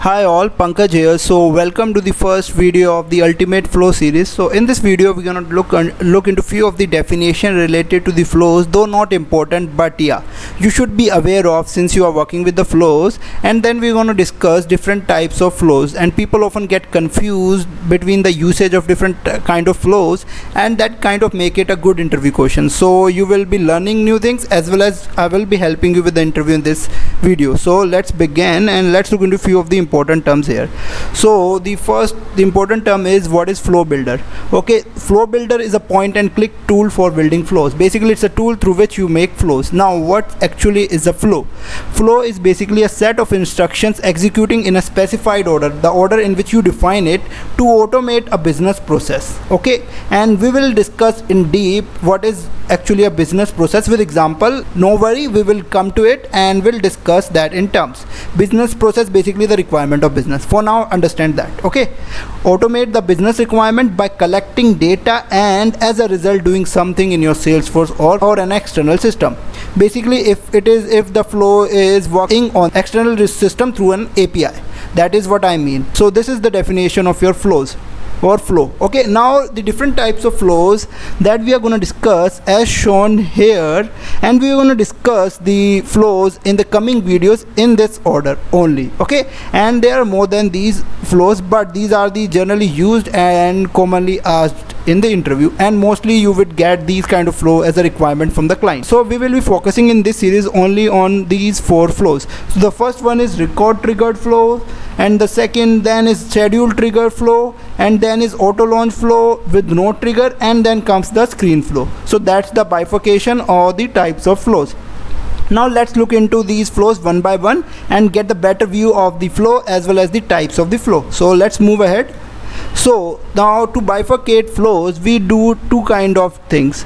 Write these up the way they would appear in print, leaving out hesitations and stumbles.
Hi all, Pankaj here. So welcome to the first video of the Ultimate Flow series. So in this video we're gonna look into few of the definition related to the flows, though not important, but yeah, you should be aware of since you are working with the flows. And then we're gonna discuss different types of flows, and people often get confused between the usage of different kind of flows, and that kind of make it a good interview question. So you will be learning new things as well as I will be helping you with the interview in this video. So let's begin and let's look into few of the important terms here. So the important term is what is flow builder. Okay, flow builder is a point and click tool for building flows. Basically it's a tool through which you make flows. Now what actually is a flow? Flow is basically a set of instructions executing in a specified order, the order in which you define it, to automate a business process. Okay, and we will discuss in deep what is actually a business process with example. No worry, we will come to it and we'll discuss that in terms. Business process, basically the requirement of business. For now, understand that. Okay, automate the business requirement by collecting data and as a result doing something in your Salesforce or an external system. Basically if the flow is working on external system through an API, that is what I mean. So this is the definition of your flows or flow. Okay, now the different types of flows that we are going to discuss as shown here, and we are going to discuss the flows in the coming videos in this order only. Okay, and there are more than these flows, but these are the generally used and commonly asked in the interview, and mostly you would get these kind of flow as a requirement from the client. So we will be focusing in this series only on these four flows. So the first one is record triggered flow, and the second then is schedule trigger flow, and then is auto launch flow with no trigger, and then comes the screen flow. So that's the bifurcation or the types of flows. Now let's look into these flows one by one and get the better view of the flow as well as the types of the flow. So let's move ahead. So now to bifurcate flows, we do two kind of things: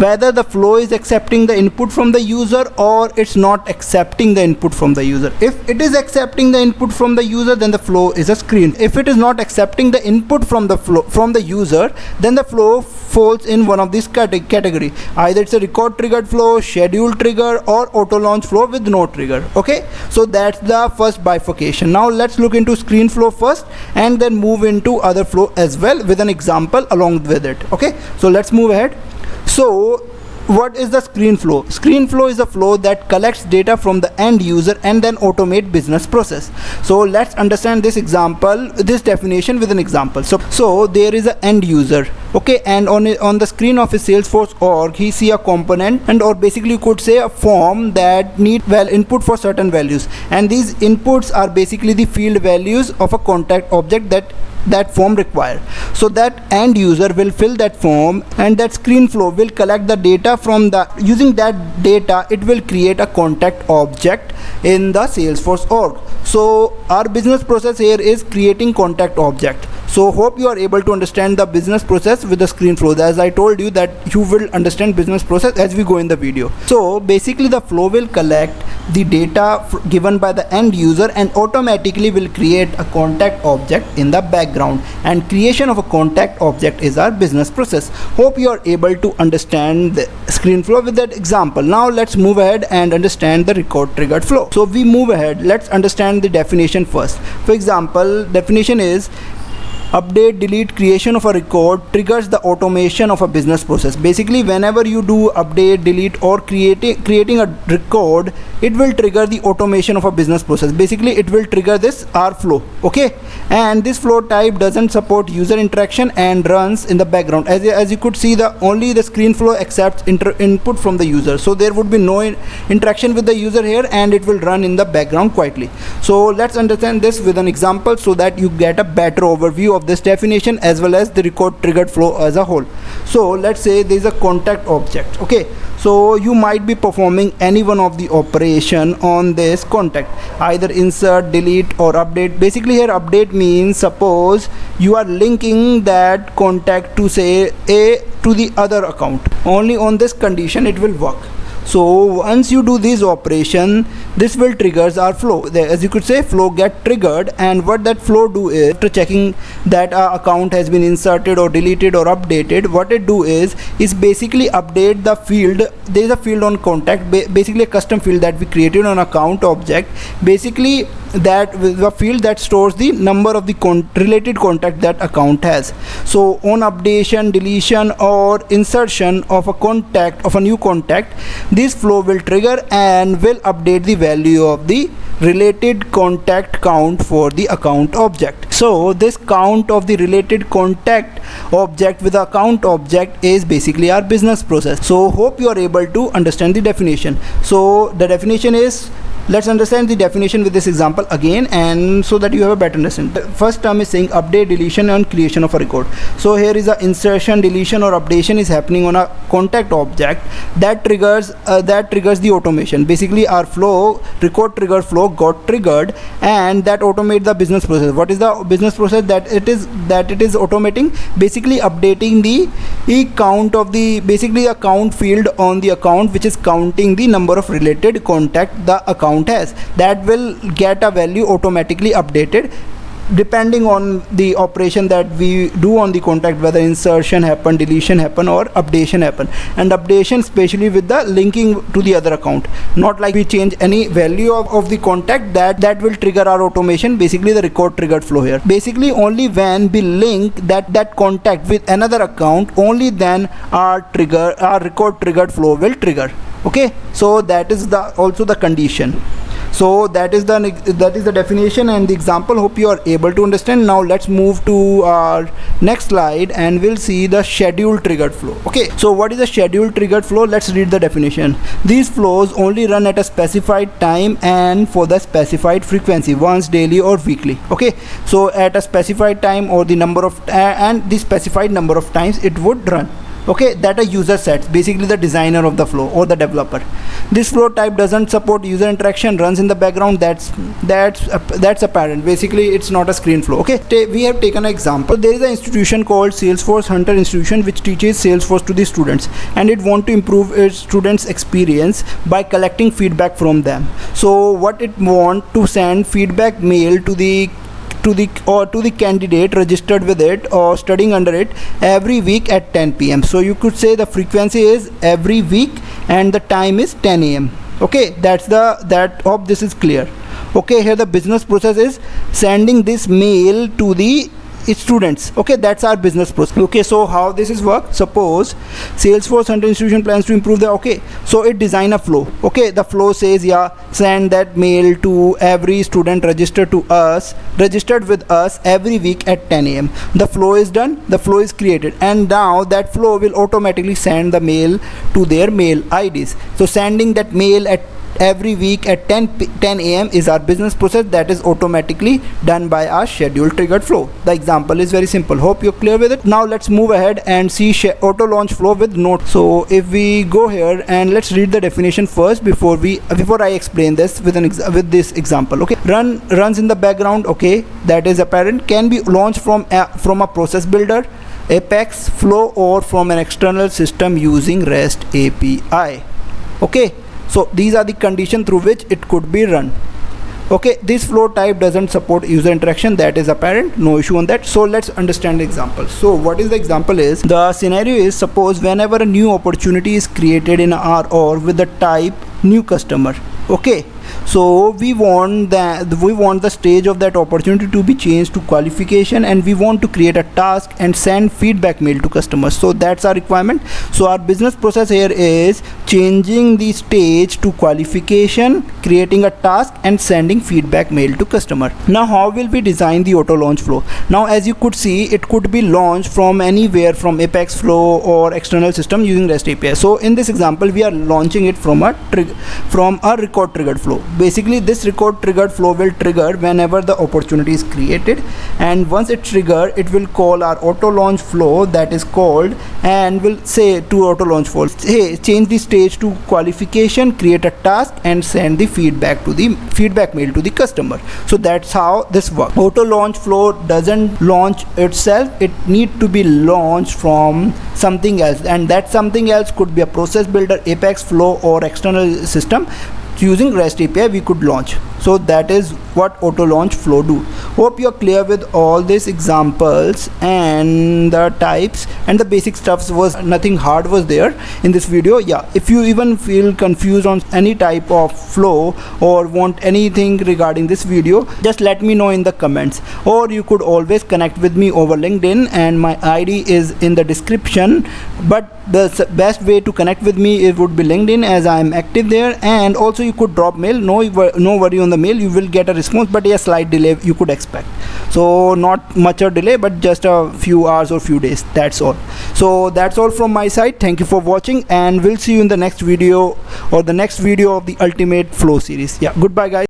whether the flow is accepting the input from the user or it's not accepting the input from the user. If it is accepting the input from the user, then the flow is a screen. If it is not accepting the input from the user, then the flow falls in one of these category. Either it's a record triggered flow, schedule trigger, or auto launch flow with no trigger. Okay, so that's the first bifurcation. Now let's look into screen flow first and then move into other flow as well with an example along with it. Okay, so let's move ahead. So what is the screen flow? Screen flow is a flow that collects data from the end user and then automate business process. So let's understand this definition with an example. So there is an end user, okay, and on the screen of a Salesforce org, he see a component, and or basically you could say a form that need input for certain values, and these inputs are basically the field values of a contact object that form require. So that end user will fill that form, and that screen flow will collect the data from using that data it will create a contact object in the Salesforce org. So our business process here is creating contact object. So hope you are able to understand the business process with the screen flow. As I told you that you will understand business process as we go in the video. So basically the flow will collect the data given by the end user and automatically will create a contact object in the background, and creation of a contact object is our business process. Hope you are able to understand the screen flow with that example. Now let's move ahead and understand the record triggered flow. So we move ahead, let's understand the definition first. For example, definition is update, delete, creation of a record triggers the automation of a business process. Basically whenever you do update, delete, or creating a record, it will trigger the automation of a business process. Basically it will trigger this R flow. Okay, and this flow type doesn't support user interaction and runs in the background. As you could see, only the screen flow accepts input from the user, so there would be no interaction with the user here, and it will run in the background quietly. So let's understand this with an example so that you get a better overview of this definition as well as the record triggered flow as a whole. So let's say there is a contact object. Okay, so you might be performing any one of the operation on this contact, either insert, delete, or update. Basically here update means suppose you are linking that contact to say A to the other account. Only on this condition it will work. So once you do this operation, this will triggers our flow. As you could say, flow get triggered, and what that flow do is, after checking that our account has been inserted or deleted or updated, what it do is basically update the field. There is a field on contact, basically a custom field that we created on account object. Basically the field that stores the number of the related contact that account has. So on updation, deletion or insertion of a new contact, this flow will trigger and will update the value of the related contact count for the account object. So this count of the related contact object with the account object is basically our business process. So hope you are able to understand the definition. So the definition is, let's understand the definition with this example again, and so that you have a better understanding. The first term is saying update, deletion and creation of a record. So here is a insertion, deletion or updation is happening on a contact object that triggers the automation. Basically our flow, record trigger flow got triggered, and that automate the business process. What is the business process that it is automating? Basically updating the count of the, basically a count field on the account, which is counting the number of related contact the account has. That will get a value automatically updated depending on the operation that we do on the contact, whether insertion happen, deletion happen or updation happen. And updation especially with the linking to the other account, not like we change any value of the contact, that will trigger our automation, basically the record triggered flow here. Basically only when we link that contact with another account, only then our record triggered flow will trigger. Okay, so that is also the condition. So that is the definition and the example. Hope you are able to understand. Now let's move to our next slide and we'll see the schedule triggered flow. Okay, so what is a schedule triggered flow? Let's read the definition. These flows only run at a specified time and for the specified frequency, once daily or weekly. Okay, so at a specified time or the number of and the specified number of times it would run. Okay, that a user sets, basically the designer of the flow or the developer. This flow type doesn't support user interaction, runs in the background. That's apparent. Basically it's not a screen flow. Okay, we have taken an example. There is an institution called Salesforce Hunter Institution which teaches Salesforce to the students, and it want to improve its students experience by collecting feedback from them. So what it want to send feedback mail to the candidate registered with it or studying under it every week at 10 p.m. So you could say the frequency is every week and the time is 10 a.m. Okay, hope this is clear. Okay, here the business process is sending this mail to the students. Okay, that's our business process. Okay, so how this is work? Suppose Salesforce Hunter Institution plans to improve the, okay, so it design a flow. Okay, the flow says, yeah, send that mail to every student registered with us every week at 10 a.m. The flow is done, the flow is created, and now that flow will automatically send the mail to their mail IDs. So sending that mail at every week at 10 a.m. is our business process that is automatically done by our schedule triggered flow. The example is very simple. Hope you're clear with it. Now let's move ahead and see auto launch flow with note. So if we go here and let's read the definition first before I explain this with this example. Okay, runs in the background. Okay, that is apparent. Can be launched from a process builder, Apex, Flow or from an external system using REST API. Okay, so these are the conditions through which it could be run. Okay, this flow type doesn't support user interaction, that is apparent, no issue on that. So let's understand the example. So what is the example is, the scenario is, suppose whenever a new opportunity is created in our org with the type new customer. Okay, so we want the stage of that opportunity to be changed to qualification, and we want to create a task and send feedback mail to customers. So that's our requirement. So our business process here is changing the stage to qualification, creating a task and sending feedback mail to customer. Now how will we design the auto launch flow? Now as you could see, it could be launched from anywhere, from Apex, Flow or external system using REST API. So in this example we are launching it from a record triggered flow. Basically this record triggered flow will trigger whenever the opportunity is created, and once it trigger, it will call our auto launch flow, that is called, and will say to auto launch flow, hey, change the stage to qualification, create a task and send the feedback mail to the customer. So that's how this works. Auto launch flow doesn't launch itself, it need to be launched from something else, and that something else could be a process builder, Apex, Flow or external system. Using REST API we could launch. So that is what auto launch flow do. Hope you're clear with all these examples and the types and the basic stuffs. Was nothing hard was there in this video. Yeah, if you even feel confused on any type of flow or want anything regarding this video, just let me know in the comments, or you could always connect with me over LinkedIn, and my ID is in the description. But the best way to connect with me, it would be LinkedIn, as I am active there. And also you could drop mail. No worry on the mail, you will get a response, but a slight delay you could expect. So not much a delay, but just a few hours or few days, that's all. So that's all from my side. Thank you for watching, and we'll see you in the next video, or the next video of the Ultimate Flow series. Yeah, goodbye guys.